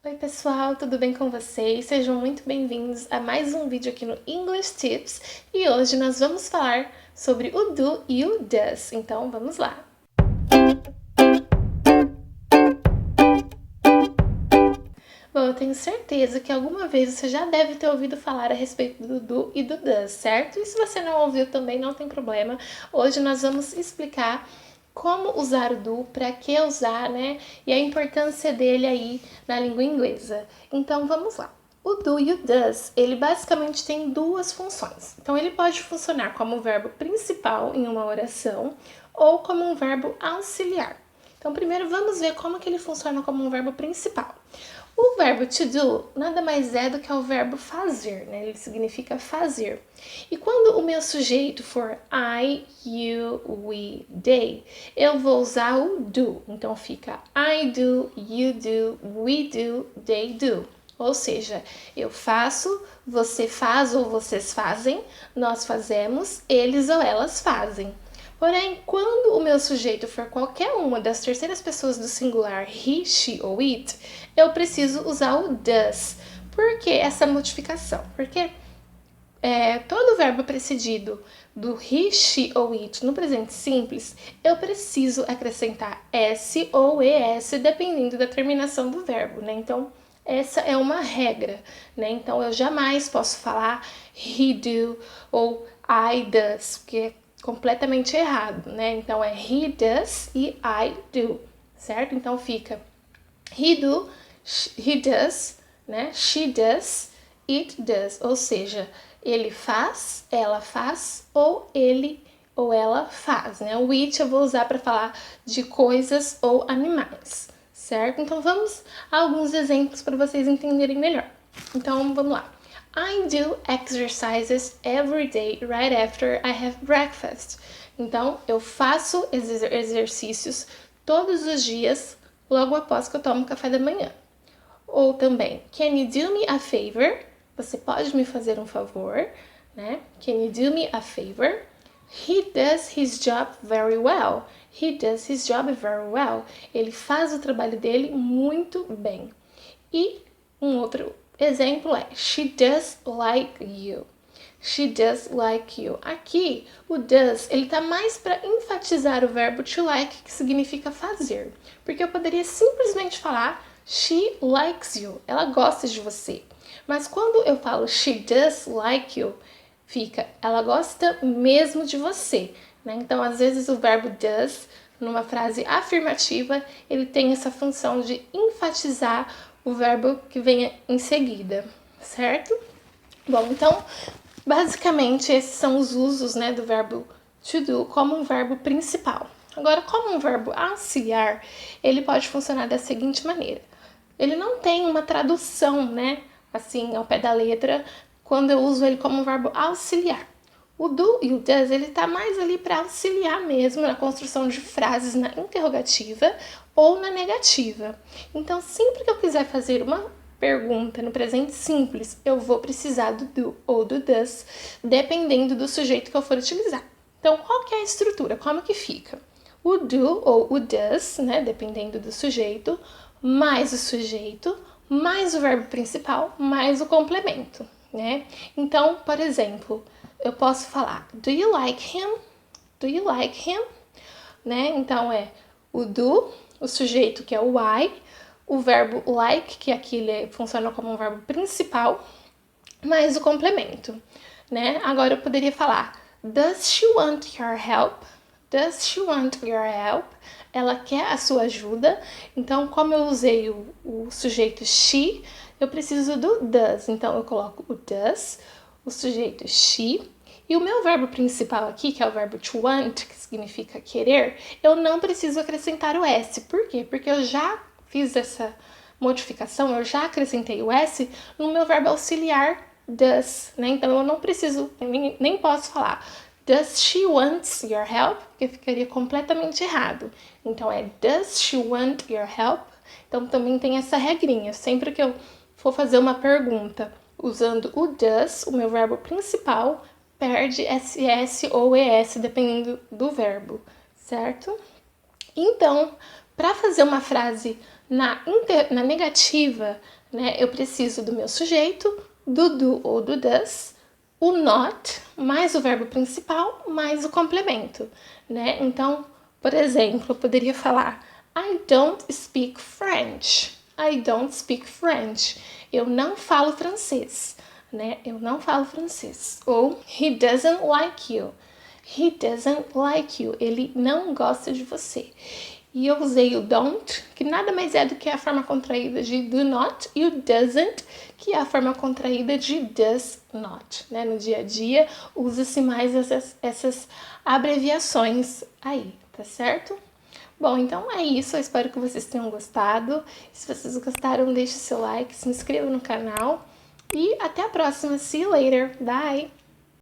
Oi pessoal, tudo bem com vocês? Sejam muito bem-vindos a mais um vídeo aqui no English Tips e hoje nós vamos falar sobre o do e o does, então vamos lá! Bom, eu tenho certeza que alguma vez você já deve ter ouvido falar a respeito do do e do does, certo? E se você não ouviu também não tem problema, hoje nós vamos explicar como usar o do, para que usar, né? E a importância dele aí na língua inglesa. Então vamos lá. O do e o does, ele basicamente tem duas funções. Então ele pode funcionar como verbo principal em uma oração ou como um verbo auxiliar. Então primeiro vamos ver como que ele funciona como um verbo principal. O verbo to do nada mais é do que o verbo fazer, né? Ele significa fazer. E quando o meu sujeito for I, you, we, they, eu vou usar o do. Então fica I do, you do, we do, they do. Ou seja, eu faço, você faz ou vocês fazem, nós fazemos, eles ou elas fazem. Porém, quando o meu sujeito for qualquer uma das terceiras pessoas do singular he, she ou it, eu preciso usar o does. Por que essa modificação? Porque todo verbo precedido do he, she ou it no presente simples, eu preciso acrescentar s ou es dependendo da terminação do verbo, né? Então, essa é uma regra, né? Então, eu jamais posso falar he do ou I does, porque é completamente errado, né? Então, é he does e I do, certo? Então, fica he do, he does, né? She does, it does, ou seja, ele faz, ela faz, ou ele ou ela faz, né? O it eu vou usar para falar de coisas ou animais, certo? Então vamos a alguns exemplos para vocês entenderem melhor. Então vamos lá. I do exercises every day right after I have breakfast. Então eu faço exercícios todos os dias logo após que eu tomo café da manhã. Ou também, can you do me a favor? Você pode me fazer um favor, né? Can you do me a favor? He does his job very well. He does his job very well. Ele faz o trabalho dele muito bem. E um outro exemplo é she does like you. She does like you. Aqui, o does, ele tá mais para enfatizar o verbo to like, que significa fazer. Porque eu poderia simplesmente falar she likes you. Ela gosta de você. Mas quando eu falo she does like you, fica ela gosta mesmo de você, né? Então, às vezes o verbo does, numa frase afirmativa, ele tem essa função de enfatizar o verbo que vem em seguida, certo? Bom, então, basicamente, esses são os usos, né, do verbo to do como um verbo principal. Agora, como um verbo auxiliar, ele pode funcionar da seguinte maneira. Ele não tem uma tradução, né, assim, ao pé da letra, quando eu uso ele como um verbo auxiliar. O do e o does, ele tá mais ali para auxiliar mesmo na construção de frases na interrogativa ou na negativa. Então, sempre que eu quiser fazer uma pergunta no presente simples, eu vou precisar do do ou do does, dependendo do sujeito que eu for utilizar. Então, qual que é a estrutura? Como que fica? O do ou o does, né, dependendo do sujeito, mais o sujeito, mais o verbo principal, mais o complemento, né? Então, por exemplo, eu posso falar do you like him? Do you like him? Né? Então é o do, o sujeito que é o I, o verbo like, que aqui ele funciona como um verbo principal, mais o complemento, né? Agora eu poderia falar does she want your help? Does she want your help? Ela quer a sua ajuda. Então, como eu usei o sujeito she, eu preciso do does. Então, eu coloco o does, o sujeito she, e o meu verbo principal aqui, que é o verbo to want, que significa querer, eu não preciso acrescentar o S. Por quê? Porque eu já fiz essa modificação, eu já acrescentei o S no meu verbo auxiliar does, né? Então, eu não preciso, nem posso falar does she want your help? Porque ficaria completamente errado. Então, é does she want your help? Então, também tem essa regrinha. Sempre que eu for fazer uma pergunta usando o does, o meu verbo principal perde SS ou ES, dependendo do verbo, certo? Então, para fazer uma frase Na negativa, né, eu preciso do meu sujeito, do ou do does, o not, mais o verbo principal, mais o complemento, né? Então, por exemplo, eu poderia falar I don't speak French. I don't speak French. Eu não falo francês, né? Eu não falo francês. Ou he doesn't like you. He doesn't like you. Ele não gosta de você. E eu usei o don't, que nada mais é do que a forma contraída de do not, e o doesn't, que é a forma contraída de does not. Né? No dia a dia, usa-se mais essas abreviações aí, tá certo? Bom, então é isso. Eu espero que vocês tenham gostado. Se vocês gostaram, deixe seu like, se inscreva no canal. E até a próxima. See you later. Bye!